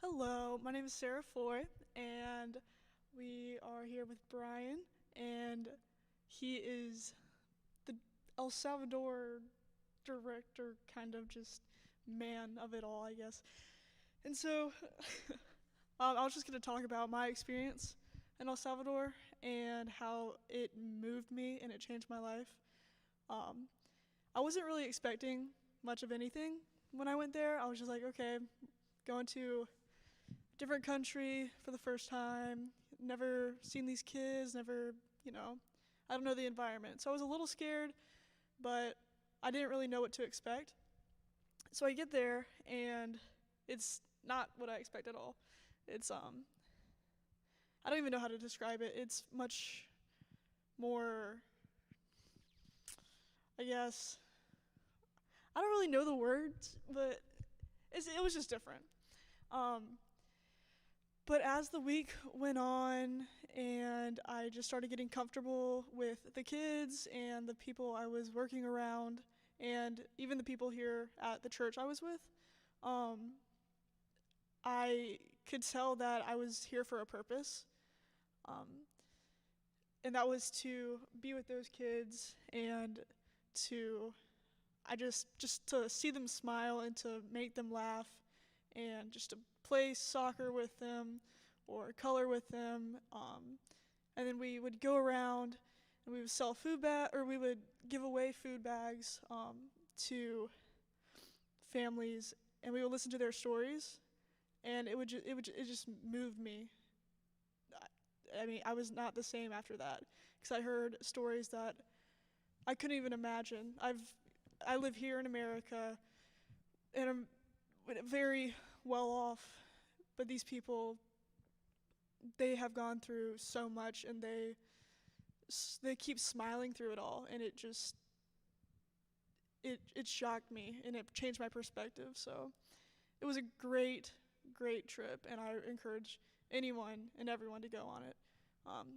Hello, my name is Sarah Foy, and we are here with Brian, and he is the El Salvador director, kind of just man of it all, I guess. And so, I was just going to talk about my experience in El Salvador and how it moved me and it changed my life. I wasn't really expecting much of anything when I went there. I was just like, okay, going to different country for the first time, never seen these kids, never, I don't know the environment. So I was a little scared, but I didn't really know what to expect. So I get there, and it's not what I expect at all. It's, I don't even know how to describe it. It's much more, I guess, I don't really know the words, but it was just different. But as the week went on and I just started getting comfortable with the kids and the people I was working around and even the people here at the church I was with, I could tell that I was here for a purpose. And that was to be with those kids and just to see them smile and to make them laugh and just to play soccer with them or color with them. And then we would go around and we would sell we would give away food bags to families, and we would listen to their stories, and it just moved me. I mean, I was not the same after that because I heard stories that I couldn't even imagine. I live here in America, and I'm very well off, but these people, they have gone through so much, and they keep smiling through it all, and it shocked me, and it changed my perspective. So it was a great trip, and I encourage anyone and everyone to go on it.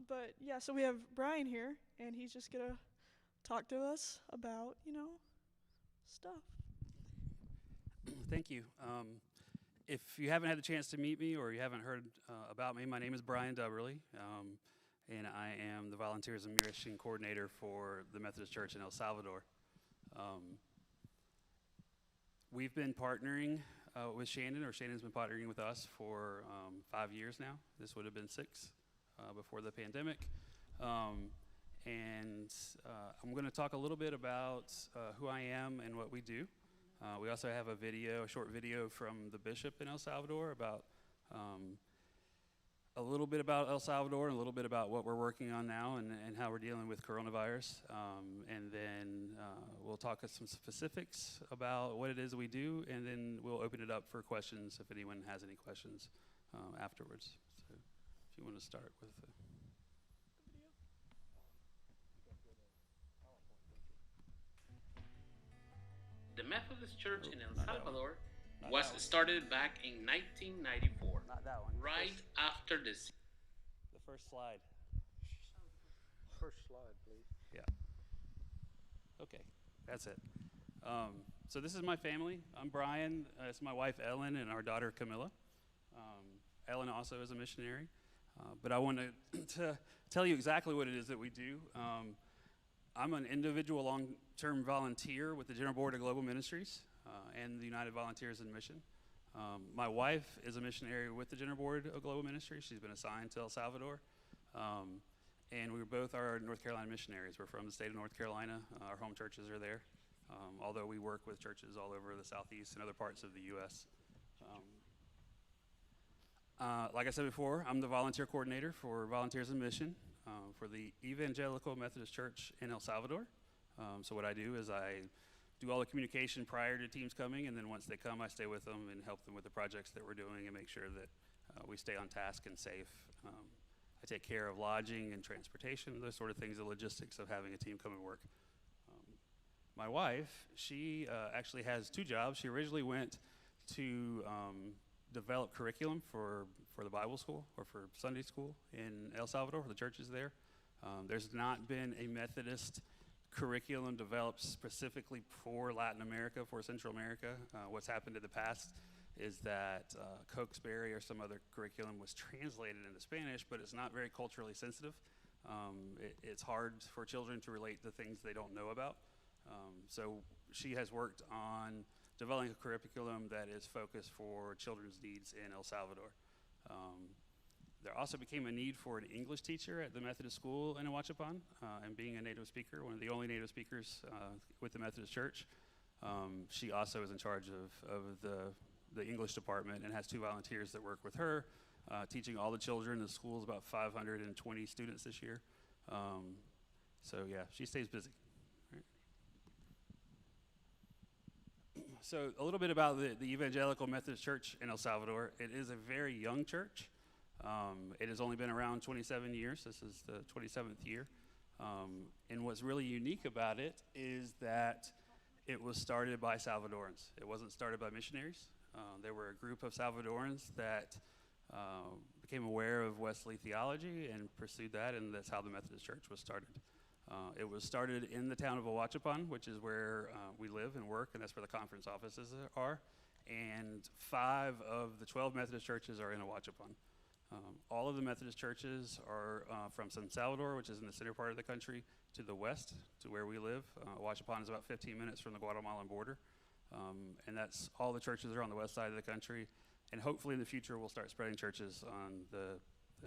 But yeah, so we have Brian here, and he's just gonna talk to us about stuff. Thank you. If you haven't had a chance to meet me or you haven't heard about me, my name is Brian Dubberly, and I am the Volunteers and Mission Coordinator for the Methodist Church in El Salvador. We've been partnering with Shandon, or Shandon's been partnering with us for 5 years now. This would have been 6 before the pandemic. And I'm going to talk a little bit about who I am and what we do. We also have a short video from the bishop in El Salvador about a little bit about El Salvador and a little bit about what we're working on now and how we're dealing with coronavirus. And then we'll talk some specifics about what it is we do, and then we'll open it up for questions if anyone has any questions afterwards. So if you want to start with the The Methodist Church in El Salvador was started back in 1994, Not that one. right after the The first slide. First slide, please. Yeah. Okay, that's it. So this is my family. I'm Brian. It's my wife Ellen and our daughter Camilla. Ellen also is a missionary, but I want to tell you exactly what it is that we do. I'm an individual long-term volunteer with the General Board of Global Ministries and the United Volunteers in Mission. My wife is a missionary with the General Board of Global Ministries. She's been assigned to El Salvador. And we both are North Carolina missionaries. We're from the state of North Carolina. Our home churches are there, although we work with churches all over the Southeast and other parts of the U.S. Like I said before, I'm the volunteer coordinator for Volunteers in Mission for the Evangelical Methodist Church in El Salvador. So what I do is I do all the communication prior to teams coming, and then once they come, I stay with them and help them with the projects that we're doing and make sure that we stay on task and safe. I take care of lodging and transportation, those sort of things, the logistics of having a team come and work. My wife, she actually has 2 jobs. She originally went to develop curriculum for the Bible school or for Sunday school in El Salvador, the church is there. There's not been a Methodist curriculum developed specifically for Latin America, for Central America. What's happened in the past is that Cokesbury or some other curriculum was translated into Spanish, but it's not very culturally sensitive. It's hard for children to relate to things they don't know about. So she has worked on developing a curriculum that is focused for children's needs in El Salvador. There also became a need for an English teacher at the Methodist school in Ahuachapan, and being a native speaker, one of the only native speakers with the Methodist Church. She also is in charge of the English department and has 2 volunteers that work with her, teaching all the children. The school's about 520 students this year. So yeah, she stays busy. Right. So a little bit about the Evangelical Methodist Church in El Salvador. It is a very young church. It has only been around 27 years. This is the 27th year. And what's really unique about it is that it was started by Salvadorans. It wasn't started by missionaries. There were a group of Salvadorans that became aware of Wesley theology and pursued that, and that's how the Methodist Church was started. It was started in the town of Ahuachapan, which is where we live and work, and that's where the conference offices are. And 5 of the 12 Methodist churches are in Ahuachapan. All of the Methodist churches are from San Salvador, which is in the center part of the country, to the west, to where we live. Ahuachapan is about 15 minutes from the Guatemalan border. And that's all the churches are on the west side of the country. And hopefully in the future, we'll start spreading churches on the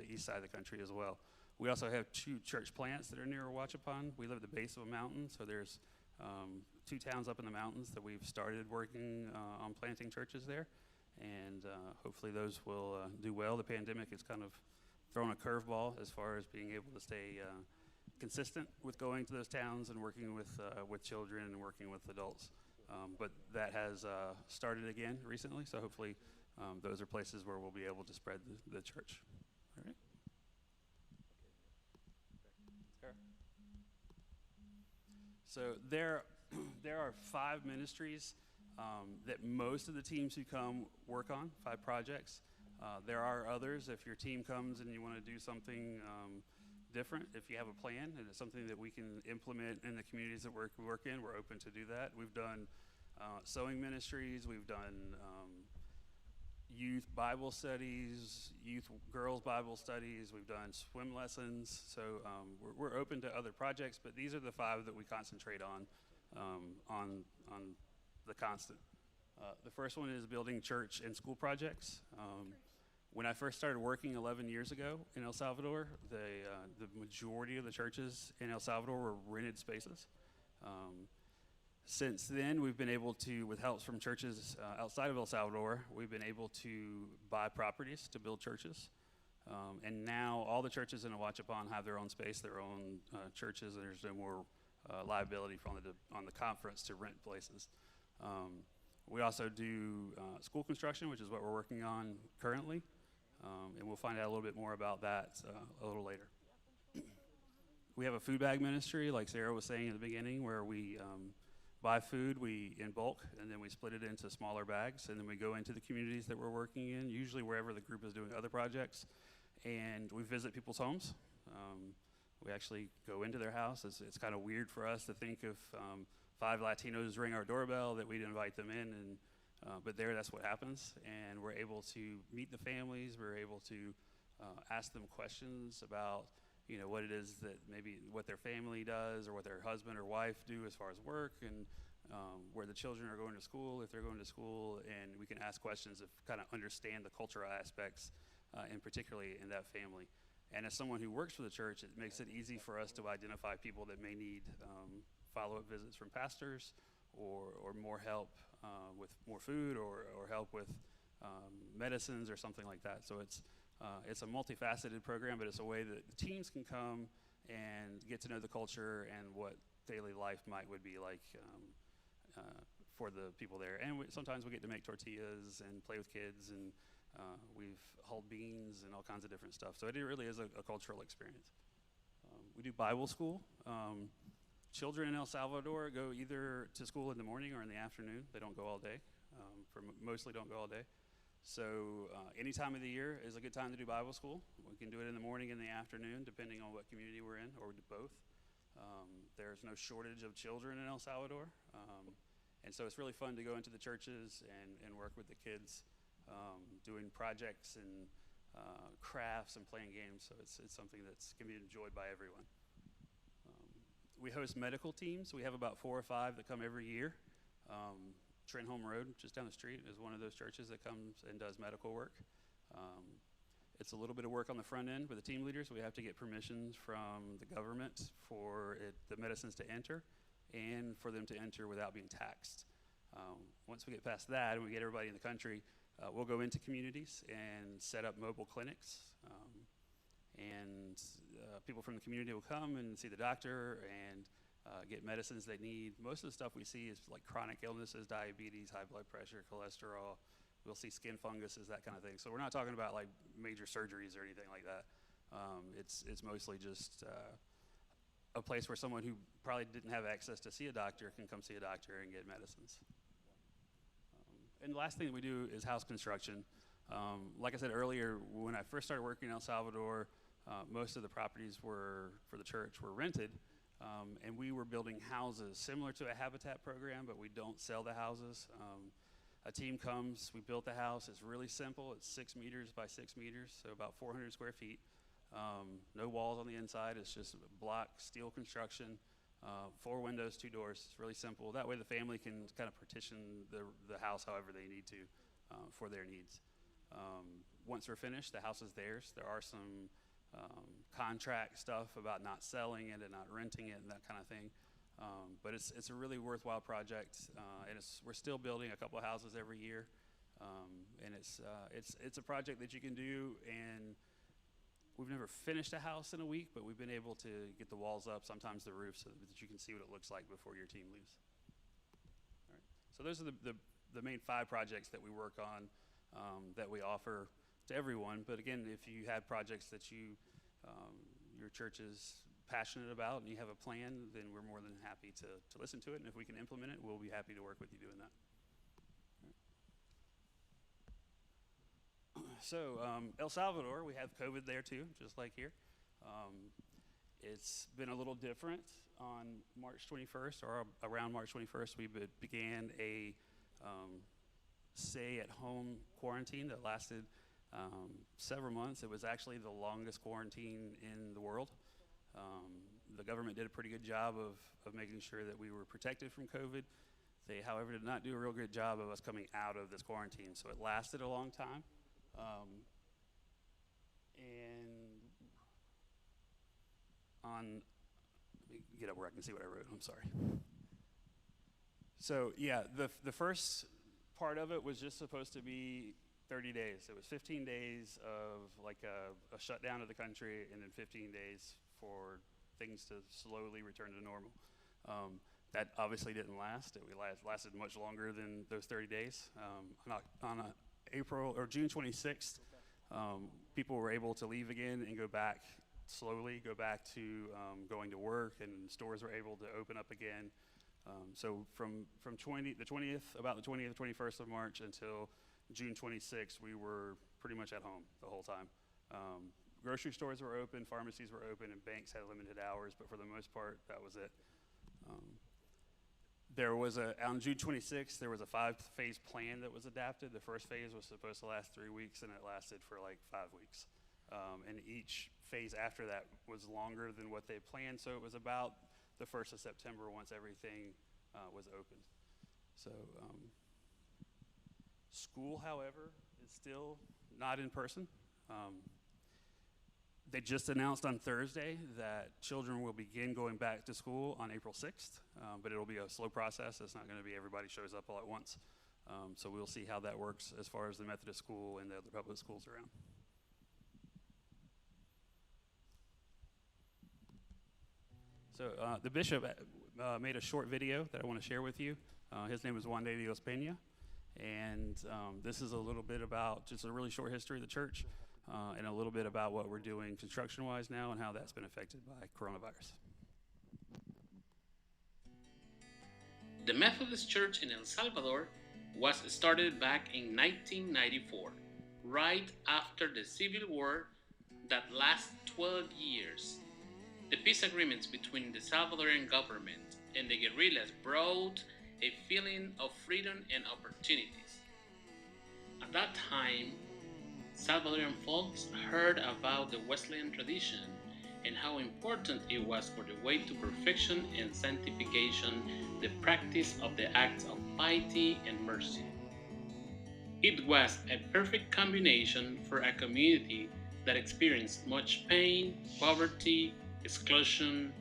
east side of the country as well. We also have 2 church plants that are near Ahuachapan. We live at the base of a mountain, so there's 2 towns up in the mountains that we've started working on planting churches there. And hopefully those will do well. The pandemic has kind of thrown a curveball as far as being able to stay consistent with going to those towns and working with children and working with adults. But that has started again recently, so hopefully those are places where we'll be able to spread the church. All right. Sarah. So there are 5 ministries that most of the teams who come work on, 5 projects. There are others. If your team comes and you want to do something different, if you have a plan and it's something that we can implement in the communities that we work in, we're open to do that. We've done sewing ministries, we've done youth Bible studies, youth girls Bible studies, we've done swim lessons. So we're open to other projects, but these are the 5 that we concentrate on the constant. The first one is building church and school projects. When I first started working 11 years ago in El Salvador, the majority of the churches in El Salvador were rented spaces. Since then, we've been able to, with help from churches outside of El Salvador, we've been able to buy properties to build churches. And now all the churches in Ahuachapan have their own space, their own churches, and there's no more liability on the conference to rent places. We also do school construction, which is what we're working on currently, and we'll find out a little bit more about that a little later. We have a food bag ministry, like Sarah was saying in the beginning, where we buy food in bulk, and then we split it into smaller bags, and then we go into the communities that we're working in, usually wherever the group is doing other projects, and we visit people's homes. We actually go into their house. It's kind of weird for us to think if 5 Latinos ring our doorbell that we'd invite them in, and but that's what happens. And we're able to meet the families. We're able to ask them questions about what it is that maybe what their family does or what their husband or wife do as far as work, and where the children are going to school, if they're going to school, and we can ask questions to kind of understand the cultural aspects, and particularly in that family. And as someone who works for the church, it makes it easy for us to identify people that may need follow-up visits from pastors, or more help with more food, or help with medicines or something like that. So it's a multifaceted program, but it's a way that the teams can come and get to know the culture and what daily life would be like for the people there. And sometimes we get to make tortillas and play with kids, and we've hauled beans and all kinds of different stuff. So it really is a cultural experience. We do Bible school. Children in El Salvador go either to school in the morning or in the afternoon. They don't go all day. Mostly don't go all day. So any time of the year is a good time to do Bible school. We can do it in the morning and the afternoon, depending on what community we're in, or both. There's no shortage of children in El Salvador. And so it's really fun to go into the churches and work with the kids doing projects and crafts and playing games. So it's something that's can be enjoyed by everyone. We host medical teams. We have about 4 or 5 that come every year. Trenholm Road, just down the street, is one of those churches that comes and does medical work. It's a little bit of work on the front end with the team leaders. We have to get permissions from the government for the medicines to enter and for them to enter without being taxed. Once we get past that and we get everybody in the country, we'll go into communities and set up mobile clinics. People from the community will come and see the doctor and get medicines they need. Most of the stuff we see is like chronic illnesses, diabetes, high blood pressure, cholesterol. We'll see skin funguses, that kind of thing. So we're not talking about like major surgeries or anything like that. It's mostly just a place where someone who probably didn't have access to see a doctor can come see a doctor and get medicines. And the last thing that we do is house construction. Like I said earlier, when I first started working in El Salvador, most of the properties for the church were rented, and we were building houses similar to a habitat program, but we don't sell the houses. A team comes, we built the house. It's really simple. It's 6 meters by 6 meters, so about 400 square feet. No walls on the inside. It's just block steel construction, 4 windows, 2 doors. It's really simple. That way the family can kind of partition the house however they need to for their needs. Once we're finished, the house is theirs. There are some contract stuff about not selling it and not renting it and that kind of thing. But it's a really worthwhile project, and we're still building a couple of houses every year, and it's a project that you can do. And we've never finished a house in a week, but we've been able to get the walls up, sometimes the roof, so that you can see what it looks like before your team leaves. All right. So those are the main 5 projects that we work on, that we offer to everyone. But again, if you have projects that your church is passionate about and you have a plan, then we're more than happy to listen to it. And if we can implement it, we'll be happy to work with you doing that. So El Salvador, we have COVID there too, just like here. It's been a little different. On March 21st, or around March 21st, we began a stay-at-home quarantine that lasted several months. It was actually the longest quarantine in the world. The government did a pretty good job of making sure that we were protected from COVID. They, however, did not do a real good job of us coming out of this quarantine, so it lasted a long time. Let me get up where I can see what I wrote. I'm sorry. So yeah, the first part of it was just supposed to be 30 days. It was 15 days of like a shutdown of the country, and then 15 days for things to slowly return to normal. That obviously didn't last. It lasted much longer than those 30 days. On June 26th, people were able to leave again and go back to going to work, and stores were able to open up again. So from the 20th, about the 20th, 21st of March until June 26th, we were pretty much at home the whole time. Grocery stores were open, pharmacies were open, and banks had limited hours, but for the most part, that was it. On June 26th, there was a 5-phase plan that was adapted. The first phase was supposed to last 3 weeks, and it lasted for like 5 weeks. And each phase after that was longer than what they planned, so it was about the 1st of September once everything was open. So school, however, is still not in person. They just announced on Thursday that children will begin going back to school on April 6th, but it'll be a slow process. It's not going to be everybody shows up all at once. So we'll see how that works as far as the Methodist school and the other public schools around. So the bishop made a short video that I want to share with you. His name is Juan de Dios Peña, and this is a little bit about just a really short history of the church, and a little bit about what we're doing construction-wise now and how that's been affected by coronavirus. The Methodist Church in El Salvador was started back in 1994, right after the Civil War that lasted 12 years. The peace agreements between the Salvadoran government and the guerrillas brought a feeling of freedom and opportunities. At that time, Salvadoran folks heard about the Wesleyan tradition and how important it was for the way to perfection and sanctification, the practice of the acts of piety and mercy. It was a perfect combination for a community that experienced much pain, poverty, exclusion,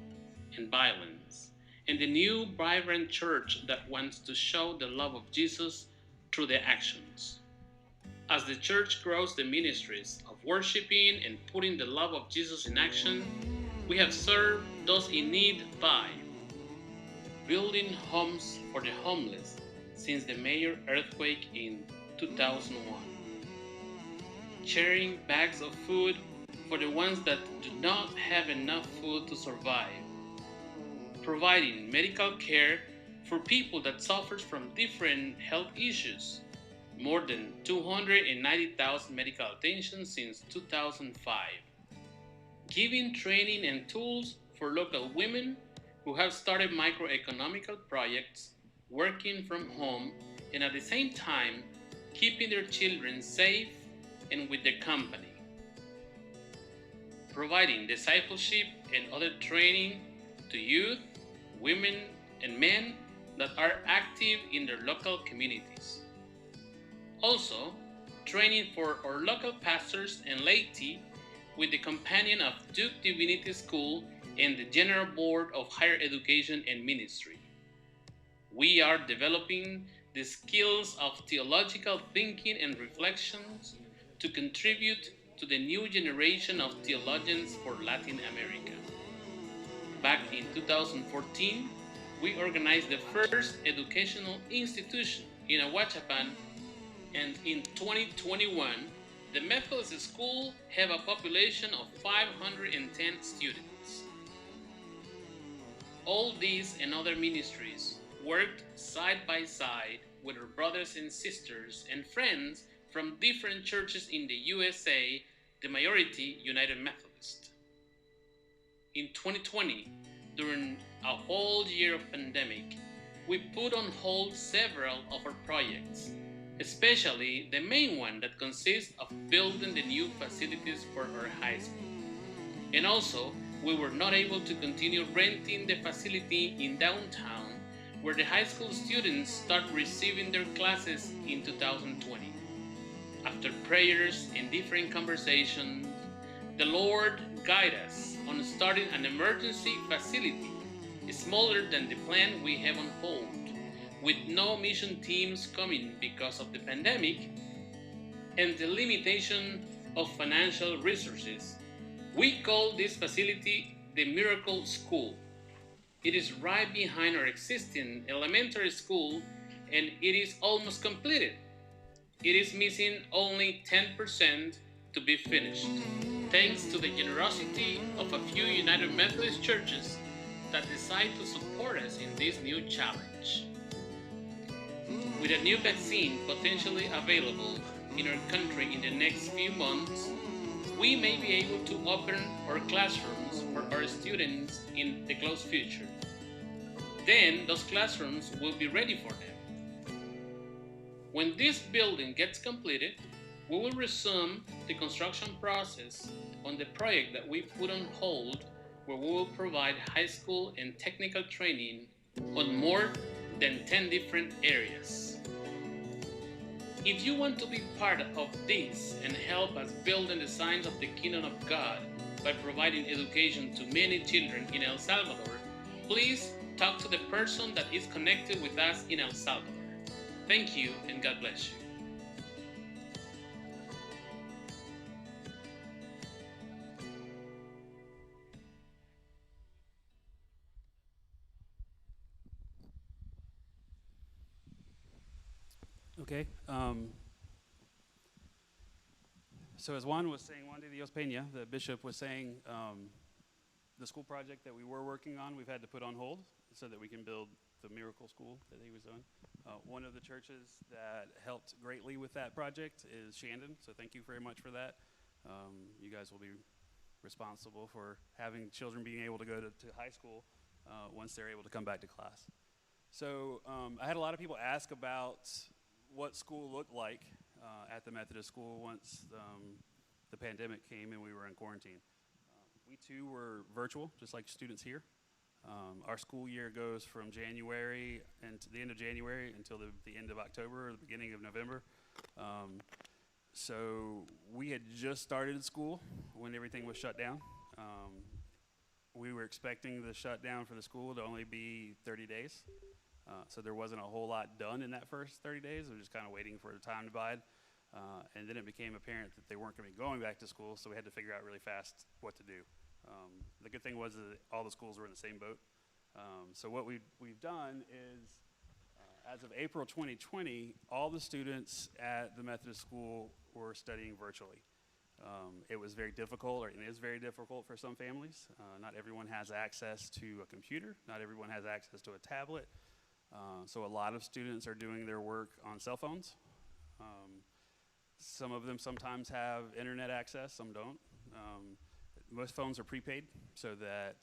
and violence, and the new vibrant church that wants to show the love of Jesus through the actions. As the church grows the ministries of worshiping and putting the love of Jesus in action, we have served those in need by building homes for the homeless since the major earthquake in 2001, sharing bags of food for the ones that do not have enough food to survive, providing medical care for people that suffer from different health issues, more than 290,000 medical attentions since 2005, giving training and tools for local women who have started microeconomical projects, working from home, and at the same time, keeping their children safe and with their company, providing discipleship and other training to youth, women, and men that are active in their local communities. Also, training for our local pastors and laity with the companion of Duke Divinity School and the General Board of Higher Education and Ministry. We are developing the skills of theological thinking and reflections to contribute to the new generation of theologians for Latin America. Back in 2014, we organized the first educational institution in Ahuachapan, and in 2021, the Methodist School have a population of 510 students. All these and other ministries worked side by side with our brothers and sisters and friends from different churches in the USA, the majority United Methodist. In 2020, during a whole year of pandemic, we put on hold several of our projects, especially the main one that consists of building the new facilities for our high school. And also, we were not able to continue renting the facility in downtown where the high school students start receiving their classes in 2020. After prayers and different conversations, the Lord guided us on starting an emergency facility smaller than the plan we have on hold, with no mission teams coming because of the pandemic and the limitation of financial resources. We call this facility the Miracle School. It is right behind our existing elementary school and it is almost completed. It is missing only 10% to be finished, thanks to the generosity of a few United Methodist churches that decide to support us in this new challenge. With a new vaccine potentially available in our country in the next few months, we may be able to open our classrooms for our students in the close future. Then those classrooms will be ready for them. When this building gets completed, we will resume the construction process on the project that we put on hold, where we will provide high school and technical training on more than 10 different areas. If you want to be part of this and help us build the signs of the kingdom of God by providing education to many children in El Salvador, please talk to the person that is connected with us in El Salvador. Thank you and God bless you. Okay. So as Juan de Dios Peña, the bishop, was saying, the school project that we were working on, we've had to put on hold so that we can build the miracle school that he was doing. One of the churches that helped greatly with that project is Shandon, so thank you very much for that. You guys will be responsible for having children being able to go to high school once they're able to come back to class. So I had a lot of people ask about what school looked like. at the Methodist school once the pandemic came and we were in quarantine. We too were virtual, just like students here. Our school year goes from January and to the end of January until the end of October or the beginning of November. So we had just started school when everything was shut down. We were expecting the shutdown for the school to only be 30 days. So there wasn't a whole lot done in that first 30 days. We were just kind of waiting for the time to bide. And then it became apparent that they weren't going to be going back to school, so we had to figure out really fast what to do. The good thing was that all the schools were in the same boat. So what we've done is, as of April 2020, all the students at the Methodist school were studying virtually. It was very difficult, or it is very difficult for some families. Not everyone has access to a computer. Not everyone has access to a tablet. So a lot of students are doing their work on cell phones. Some of them sometimes have internet access, some don't. Most phones are prepaid, so that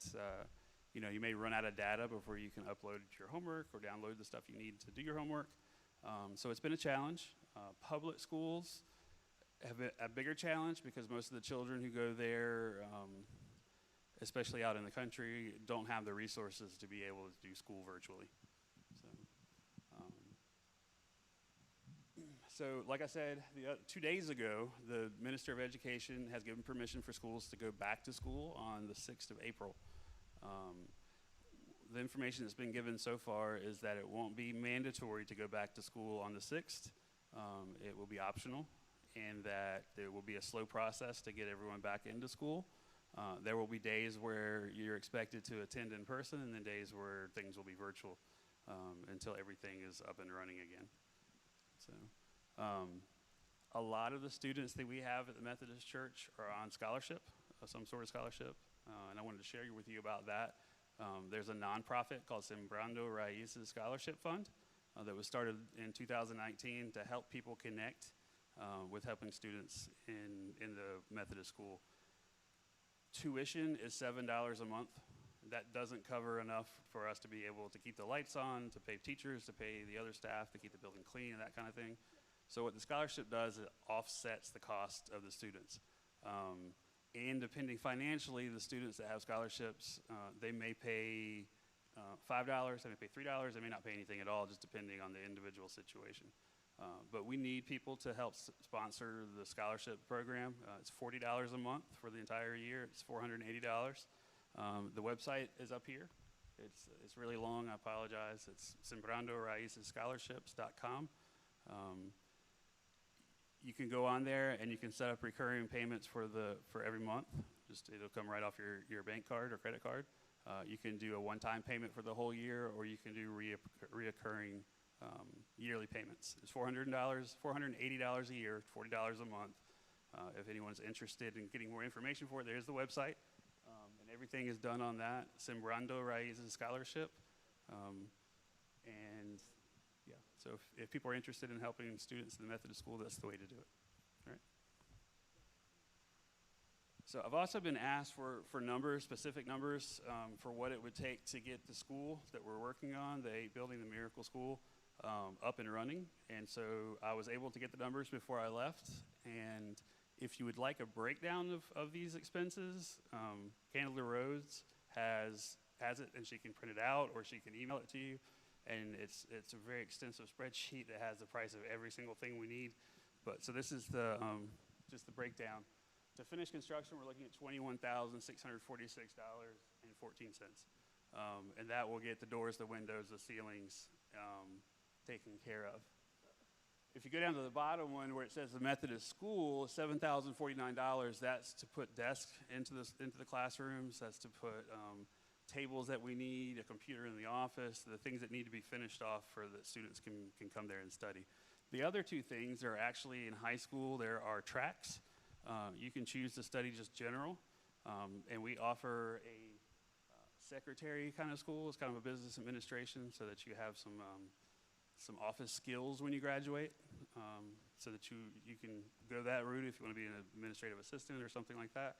you may run out of data before you can upload your homework or download the stuff you need to do your homework. So it's been a challenge. Public schools have a bigger challenge because most of the children who go there, especially out in the country, don't have the resources to be able to do school virtually. So like I said, 2 days ago, the Minister of Education has given permission for schools to go back to school on the 6th of April. The information that's been given so far is that it won't be mandatory to go back to school on the 6th. It will be optional, and that there will be a slow process to get everyone back into school. There will be days where you're expected to attend in person, and then days where things will be virtual until everything is up and running again. So. A lot of the students that we have at the Methodist Church are on scholarship, some sort of scholarship, and I wanted to share with you about that. There's a nonprofit called Shandon UMC Scholarship Fund that was started in 2019 to help people connect with helping students in the Methodist school. Tuition is $7 a month. That doesn't cover enough for us to be able to keep the lights on, to pay teachers, to pay the other staff, to keep the building clean, and that kind of thing. So what the scholarship does, it offsets the cost of the students. And depending financially, the students that have scholarships, they may pay $5, they may pay $3, they may not pay anything at all, just depending on the individual situation. But we need people to help sponsor the scholarship program. It's $40 a month for the entire year. It's $480. The website is up here. It's really long, I apologize. It's sembrandoraicescholarships.com. You can go on there and you can set up recurring payments for every month. It'll come right off your bank card or credit card. You can do a one-time payment for the whole year, or you can do reoccurring yearly payments. It's $480 a year, $40 a month. If anyone's interested in getting more information for it, there's the website, and everything is done on that. Sembrando Raíces Scholarship, and yeah. So if people are interested in helping students in the Methodist school, that's the way to do it. All right. So I've also been asked for numbers, specific numbers, for what it would take to get the school that we're working on, the building the Miracle School, up and running. And so I was able to get the numbers before I left. And if you would like a breakdown of these expenses, Candler Rhodes has it, and she can print it out, or she can email it to you. And it's a very extensive spreadsheet that has the price of every single thing we need. But so this is the just the breakdown. To finish construction, we're looking at $21,646.14, and that will get the doors, the windows, the ceilings taken care of. If you go down to the bottom one where it says the Methodist school, $7,049. That's to put desks into the classrooms. That's to put tables that we need, a computer in the office, the things that need to be finished off for the students can come there and study. The other two things are actually in high school. There are tracks. You can choose to study just general, and we offer a secretary kind of school. It's kind of a business administration, so that you have some office skills when you graduate, so that you can go that route if you want to be an administrative assistant or something like that.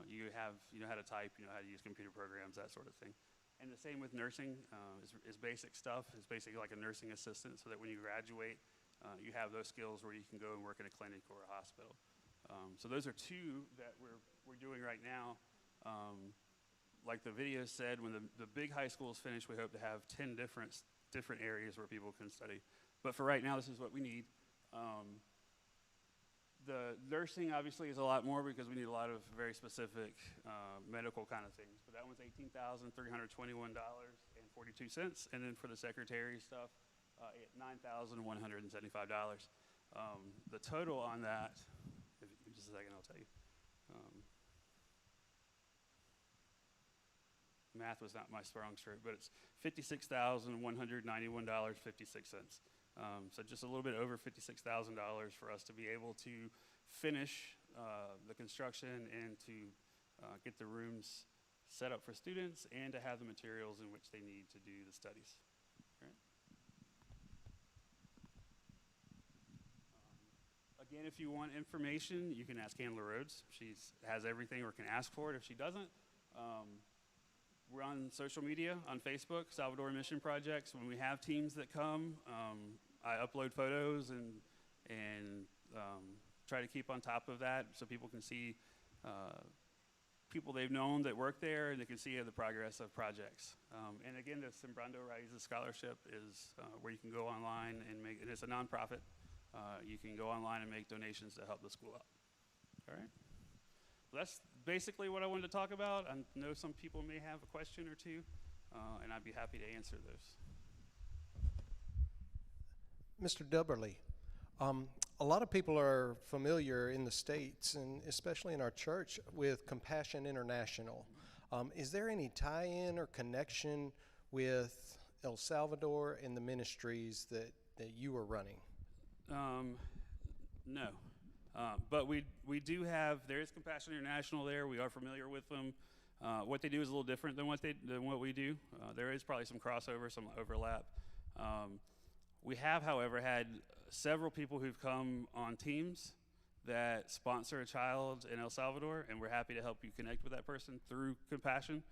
You know how to type, you know how to use computer programs, that sort of thing. And the same with nursing. Is basic stuff. It's basically like a nursing assistant, so that when you graduate, you have those skills where you can go and work in a clinic or a hospital. So those are two that we're doing right now. Like the video said, when the big high school is finished, we hope to have 10 different areas where people can study. But for right now, this is what we need. The nursing obviously is a lot more because we need a lot of very specific medical kind of things. But that one's $18,321.42. And then for the secretary stuff, $9,175. The total on that, in just a second I'll tell you. Math was not my strong suit, but it's $56,191.56. So just a little bit over $56,000 for us to be able to finish the construction and to get the rooms set up for students and to have the materials in which they need to do the studies. Right? Again, if you want information, you can ask Handler Rhodes. She has everything or can ask for it if she doesn't. We're on social media, on Facebook, Salvadoran Mission Projects. When we have teams that come, I upload photos and try to keep on top of that so people can see people they've known that work there, and they can see the progress of projects. And again, the Sembrando Raíces Scholarship is where you can go online and make, and it's a nonprofit. You can go online and make donations to help the school out. All right? Well, that's basically what I wanted to talk about. I know some people may have a question or two, and I'd be happy to answer those. Mr. Dubberly, a lot of people are familiar in the States, and especially in our church, with Compassion International. Is there any tie-in or connection with El Salvador and the ministries that you are running? No. But we do have, there is Compassion International there. We are familiar with them. What they do is a little different than what we do. There is probably some crossover, some overlap. We have, however, had several people who've come on teams that sponsor a child in El Salvador, and we're happy to help you connect with that person through Compassion.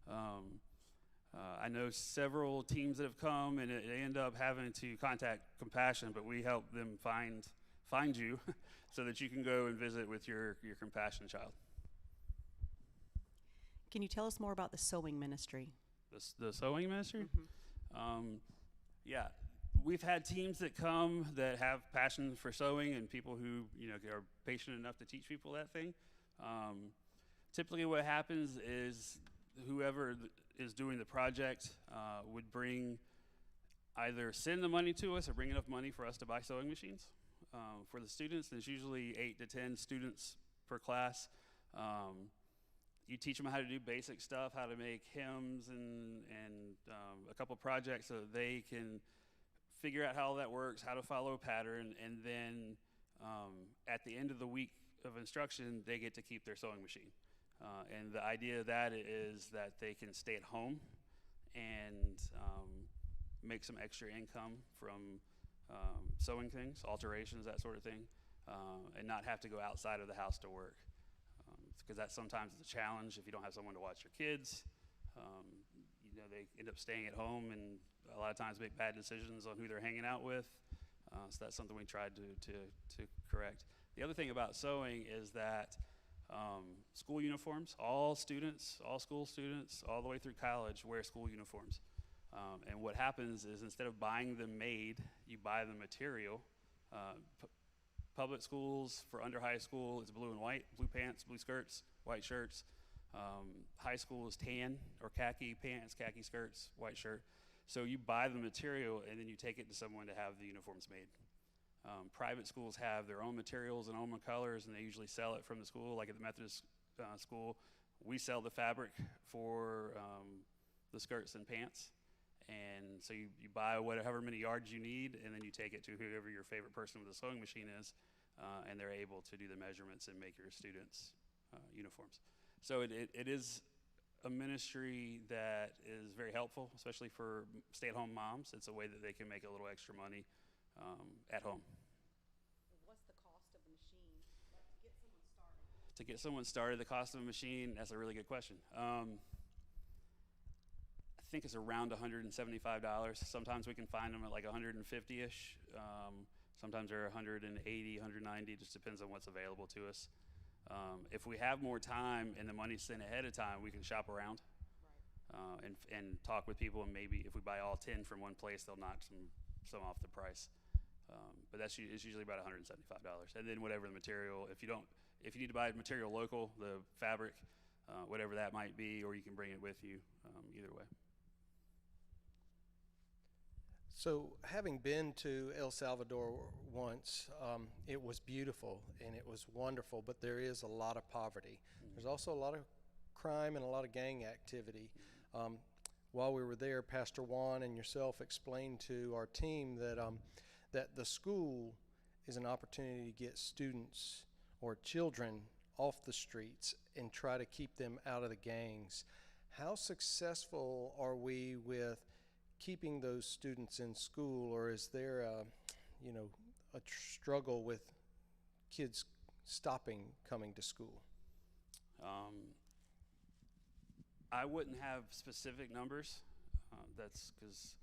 I know several teams that have come, and they end up having to contact Compassion, but we help them find you so that you can go and visit with your Compassion child. Can you tell us more about the sewing ministry? The sewing ministry? Mm-hmm. Yeah. We've had teams that come that have passion for sewing and people who are patient enough to teach people that thing. Typically what happens is whoever is doing the project would either send the money to us or bring enough money for us to buy sewing machines. For the students, there's usually 8 to 10 students per class. You teach them how to do basic stuff, how to make hymns and a couple projects so that they can figure out how all that works, how to follow a pattern, and then at the end of the week of instruction, they get to keep their sewing machine. And the idea of that is that they can stay at home and make some extra income from sewing things, alterations, that sort of thing, and not have to go outside of the house to work. Because that sometimes is a challenge if you don't have someone to watch your kids. They end up staying at home and a lot of times make bad decisions on who they're hanging out with. So that's something we tried to correct. The other thing about sewing is that school uniforms, all school students, all the way through college wear school uniforms. And what happens is instead of buying them made, you buy the material. Public schools for under high school is blue and white, blue pants, blue skirts, white shirts. High school is tan or khaki pants, khaki skirts, white shirt. So you buy the material and then you take it to someone to have the uniforms made. Private schools have their own materials and own colors, and they usually sell it from the school. Like at the Methodist school, we sell the fabric for the skirts and pants. And so you buy however many yards you need, and then you take it to whoever your favorite person with a sewing machine is, and they're able to do the measurements and make your students' uniforms. So it is a ministry that is very helpful, especially for stay-at-home moms. It's a way that they can make a little extra money at home. What's the cost of the machine, like, to get someone started? To get someone started, the cost of a machine, that's a really good question. I think it's around $175. Sometimes we can find them at like $150-ish. Sometimes they're 180, 190, just depends on what's available to us. If we have more time and the money's sent ahead of time, we can shop around and talk with people, and maybe if we buy all 10 from one place, they'll knock some off the price. But it's usually about $175. And then whatever the material, if you need to buy material local, the fabric, whatever that might be, or you can bring it with you, either way. So, having been to El Salvador once, it was beautiful and it was wonderful, but there is a lot of poverty. There's also a lot of crime and a lot of gang activity. While we were there, Pastor Juan and yourself explained to our team that the school is an opportunity to get students or children off the streets and try to keep them out of the gangs. How successful are we with keeping those students in school, or is there a struggle with kids stopping coming to school? I wouldn't have specific numbers. That's because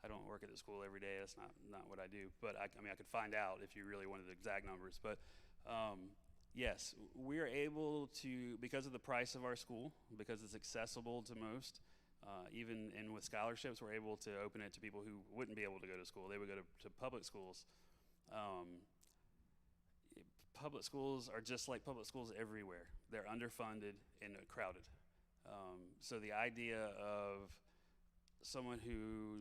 I don't work at the school every day. That's not what I do. But I could find out if you really wanted the exact numbers. But yes, we are able to, because of the price of our school, because it's accessible to most, even with scholarships, we're able to open it to people who wouldn't be able to go to school. They would go to public schools. Public schools are just like public schools everywhere. They're underfunded and crowded. So the idea of someone who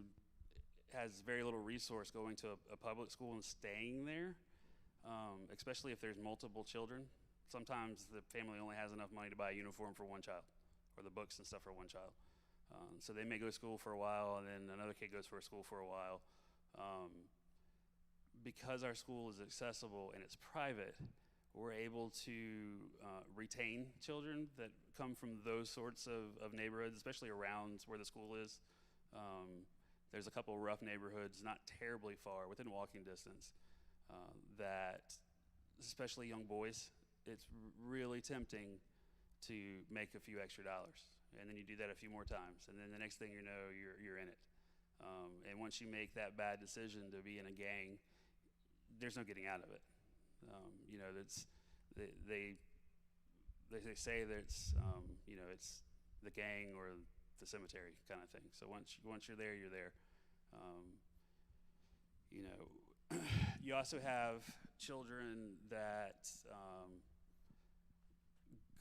has very little resource going to a public school and staying there, especially if there's multiple children, sometimes the family only has enough money to buy a uniform for one child or the books and stuff for one child. So they may go to school for a while, and then another kid goes for a school for a while. Because our school is accessible and it's private, we're able to retain children that come from those sorts of neighborhoods, especially around where the school is. There's a couple of rough neighborhoods, not terribly far, within walking distance, that, especially young boys, it's really tempting to make a few extra dollars. And then you do that a few more times, and then the next thing you know, you're in it. And once you make that bad decision to be in a gang, there's no getting out of it. They say that it's it's the gang or the cemetery kind of thing. So once you're there, you're there. You also have children that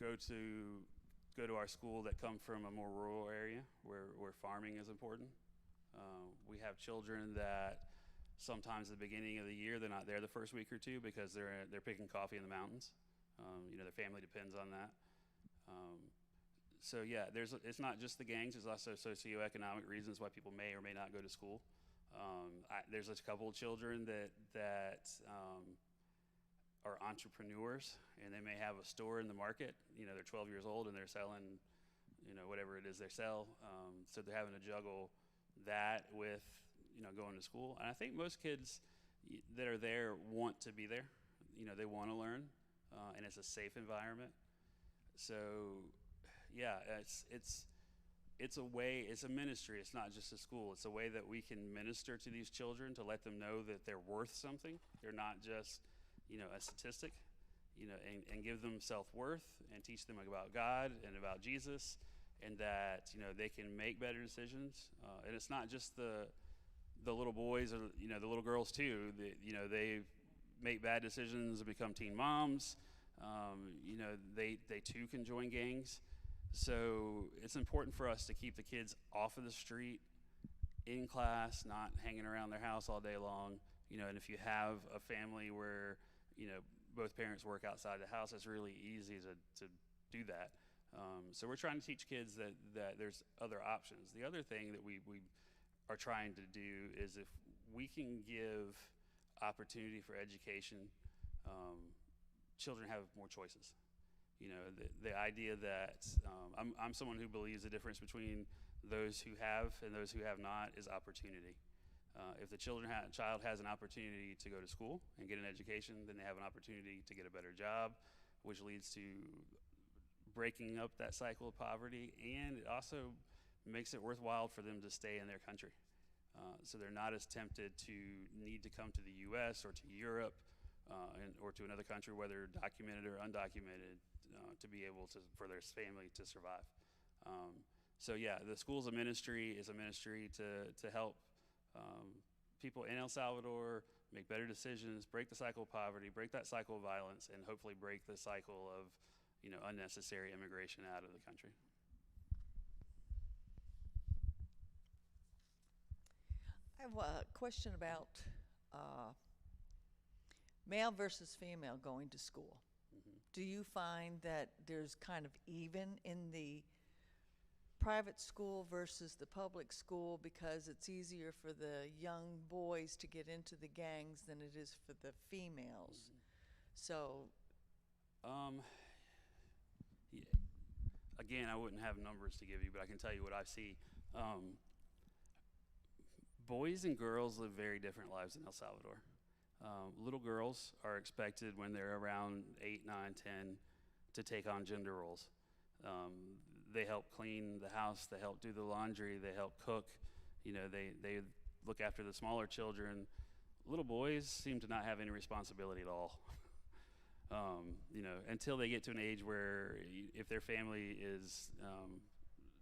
go to our school that come from a more rural area where farming is important. We have children that sometimes at the beginning of the year, they're not there the first week or two because they're picking coffee in the mountains. Their family depends on that. So yeah, it's not just the gangs. There's also socioeconomic reasons why people may or may not go to school. There's a couple of children that are entrepreneurs, and they may have a store in the market. They're 12 years old and they're selling, whatever it is they sell. So they're having to juggle that with going to school. And I think most kids that are there want to be there. They want to learn, and it's a safe environment. So yeah, it's a way, it's a ministry. It's not just a school. It's a way that we can minister to these children to let them know that they're worth something. They're not just a statistic, and give them self-worth and teach them about God and about Jesus, and that they can make better decisions. And it's not just the little boys or the little girls too. They make bad decisions and become teen moms. They too can join gangs. So it's important for us to keep the kids off of the street, in class, not hanging around their house all day long. And if you have a family where both parents work outside the house, it's really easy to do that. So we're trying to teach kids that there's other options. The other thing that we are trying to do is, if we can give opportunity for education, children have more choices. The idea that I'm someone who believes the difference between those who have and those who have not is opportunity. If the child has an opportunity to go to school and get an education, then they have an opportunity to get a better job, which leads to breaking up that cycle of poverty, and it also makes it worthwhile for them to stay in their country. So they're not as tempted to need to come to the U.S. or to Europe or to another country, whether documented or undocumented, to be able to, for their family to survive. So yeah, the Schools of Ministry is a ministry to help people in El Salvador make better decisions, break the cycle of poverty, break that cycle of violence, and hopefully break the cycle of, unnecessary immigration out of the country. I have a question about male versus female going to school. Mm-hmm. Do you find that there's kind of even in the private school versus the public school, because it's easier for the young boys to get into the gangs than it is for the females? So yeah. Again, I wouldn't have numbers to give you, but I can tell you what I see. Boys and girls live very different lives in El Salvador. Little girls are expected when they're around 8, 9, 10 to take on gender roles. They help clean the house, they help do the laundry, they help cook, they look after the smaller children. Little boys seem to not have any responsibility at all. Until they get to an age where if their family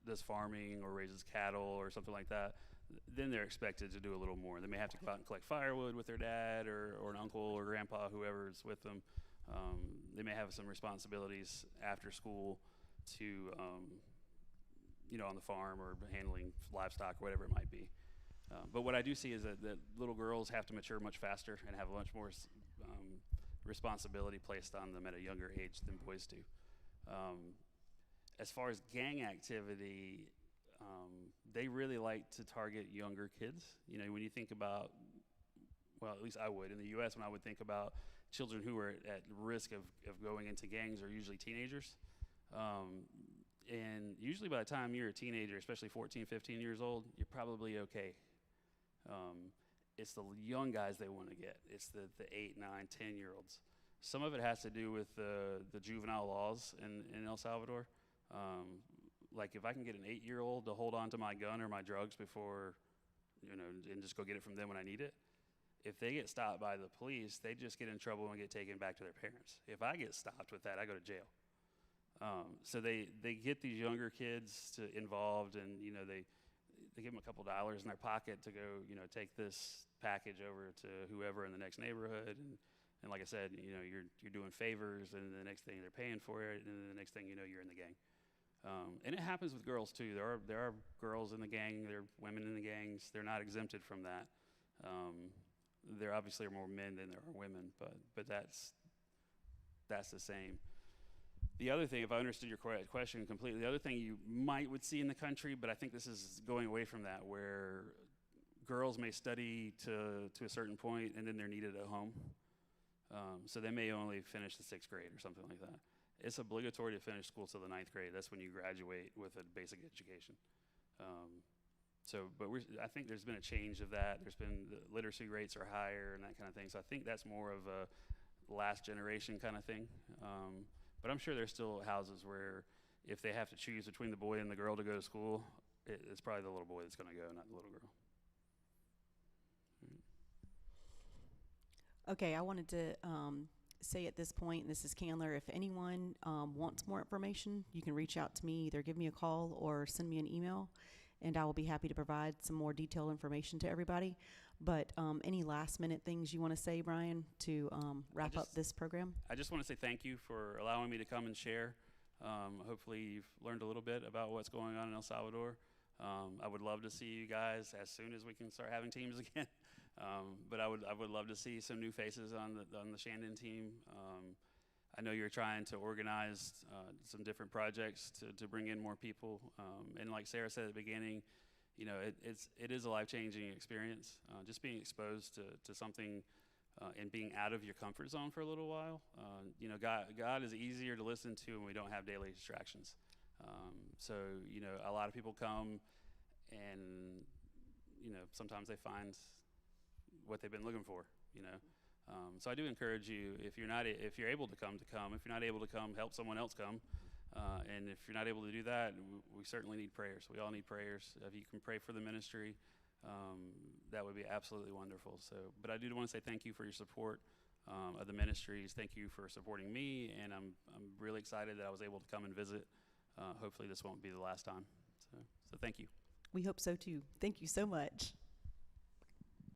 does farming or raises cattle or something like that, then they're expected to do a little more. They may have to go out and collect firewood with their dad or an uncle or grandpa, whoever's with them. They may have some responsibilities after school to, on the farm or handling livestock, or whatever it might be. But what I do see is that little girls have to mature much faster and have much more responsibility placed on them at a younger age than boys do. As far as gang activity, they really like to target younger kids. When you think about, well, at least I would, in the U.S., when I would think about children who are at risk of going into gangs are usually teenagers. And usually by the time you're a teenager, especially 14, 15 years old, you're probably okay. It's the young guys they want to get. It's the 8, 9, 10-year-olds. Some of it has to do with the juvenile laws in El Salvador. Like if I can get an 8-year-old to hold on to my gun or my drugs before, and just go get it from them when I need it, if they get stopped by the police, they just get in trouble and get taken back to their parents. If I get stopped with that, I go to jail. So they get these younger kids involved, and they give them a couple dollars in their pocket to go, take this package over to whoever in the next neighborhood, and like I said, you're doing favors, and the next thing they're paying for it, and then the next thing you're in the gang. And it happens with girls too. There are girls in the gang, there are women in the gangs. They're not exempted from that. There obviously are more men than there are women, but that's the same. The other thing, if I understood your question completely, the other thing you would see in the country, but I think this is going away from that, where girls may study to a certain point and then they're needed at home. So they may only finish the 6th grade or something like that. It's obligatory to finish school till the 9th grade. That's when you graduate with a basic education. But I think there's been a change of that. The literacy rates are higher and that kind of thing. So I think that's more of a last generation kind of thing. But I'm sure there's still houses where if they have to choose between the boy and the girl to go to school, it's probably the little boy that's going to go, not the little girl. Okay, I wanted to say at this point, and this is Candler, if anyone wants more information, you can reach out to me, either give me a call or send me an email, and I will be happy to provide some more detailed information to everybody. But any last minute things you want to say, Brian, to wrap up this program? I just want to say thank you for allowing me to come and share. Hopefully you've learned a little bit about what's going on in El Salvador. I would love to see you guys as soon as we can start having teams again. But I would love to see some new faces on the Shandon team. I know you're trying to organize some different projects to bring in more people. And like Sarah said at the beginning, it is a life-changing experience. Just being exposed to something and being out of your comfort zone for a little while. God is easier to listen to when we don't have daily distractions. So a lot of people come and sometimes they find what they've been looking for. So I do encourage you, if you're able to come. If you're not able to come, help someone else come. And if you're not able to do that, we certainly need prayers. We all need prayers. If you can pray for the ministry, that would be absolutely wonderful. So, but I do want to say thank you for your support of the ministries. Thank you for supporting me, and I'm really excited that I was able to come and visit. Hopefully this won't be the last time. So thank you. We hope so too. Thank you so much.